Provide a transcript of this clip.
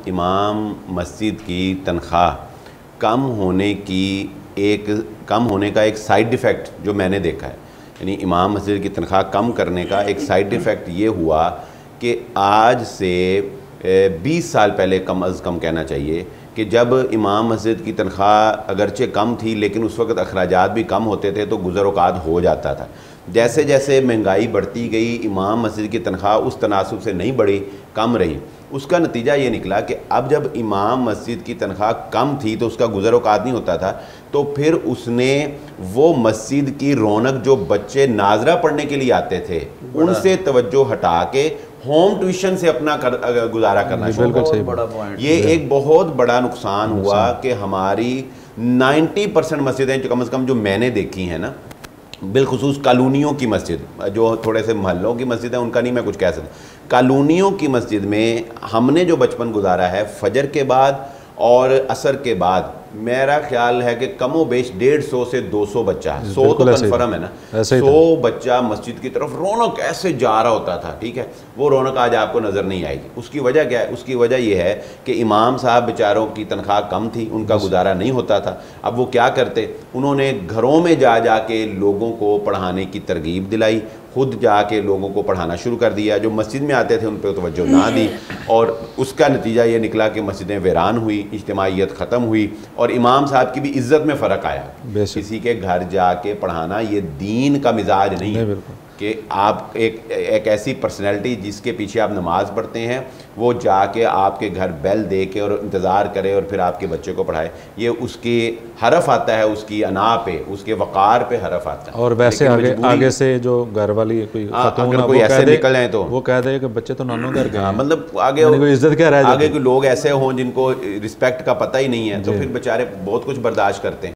इमाम मस्जिद की तनख्वाह कम होने का एक साइड इफ़ेक्ट जो मैंने देखा है, यानी इमाम मस्जिद की तनख्वाह कम करने का एक साइड इफ़ेक्ट ये हुआ कि आज से 20 साल पहले कम अज़ कम कहना चाहिए कि जब इमाम मस्जिद की तनख्वाह अगरचे कम थी लेकिन उस वक़्त अखराजात भी कम होते थे तो गुज़र औक़ात हो जाता था। जैसे जैसे महंगाई बढ़ती गई इमाम मस्जिद की तनख्वाह उस तनासुब से नहीं बढ़ी, कम रही। उसका नतीजा ये निकला कि अब जब इमाम मस्जिद की तनख्वाह कम थी तो उसका गुज़र औक़ात नहीं होता था, तो फिर उसने वो मस्जिद की रौनक जो बच्चे नाजरा पढ़ने के लिए आते थे उनसे तवज्जो हटा के होम ट्यूशन से अपना गुजारा करना शुरू कर। ये एक बहुत बड़ा नुकसान हुआ कि हमारी 90% मस्जिदें कम से कम जो मैंने देखी हैं ना, बिलखुसूस कॉलोनियों की मस्जिद, जो थोड़े से महलों की मस्जिद है उनका नहीं मैं कुछ कह सकता, कॉलोनियों की मस्जिद में हमने जो बचपन गुजारा है फजर के बाद और असर के बाद, मेरा ख्याल है कि कमो बेश 150 से 200 बच्चा है, 100 तो कन्फर्म है ना, 100 बच्चा मस्जिद की तरफ रौनक ऐसे जा रहा होता था। ठीक है, वो रौनक आज आपको नज़र नहीं आएगी। उसकी वजह क्या है? उसकी वजह यह है कि इमाम साहब बेचारों की तनख्वाह कम थी, उनका गुजारा नहीं होता था। अब वो क्या करते, उन्होंने घरों में जा जा के लोगों को पढ़ाने की तरगीब दिलाई, खुद जाके लोगों को पढ़ाना शुरू कर दिया। जो मस्जिद में आते थे उन पर तवज्जो ना दी और उसका नतीजा ये निकला कि मस्जिदें वीरान हुई, इज्तिमाइयत ख़त्म हुई और इमाम साहब की भी इज़्ज़त में फ़र्क आया। किसी के घर जाके पढ़ाना ये दीन का मिजाज नहीं है कि आप एक ऐसी पर्सनैलिटी जिसके पीछे आप नमाज़ पढ़ते हैं वो जाके आपके घर बेल दे के और इंतज़ार करे और फिर आपके बच्चे को पढ़ाए। ये उसकी हरफ आता है, उसकी अना पे, उसके वक़ार पे हरफ आता है। और वैसे आगे से जो घर वाली कोई अगर कोई ऐसे निकल आए तो वो कह दे कि बच्चे तो नानों घर गए, मतलब आगे कोई इज्जत क्या रह जाती है। आगे कोई लोग ऐसे हों जिनको रिस्पेक्ट का पता ही नहीं है तो फिर बेचारे बहुत कुछ बर्दाश्त करते हैं।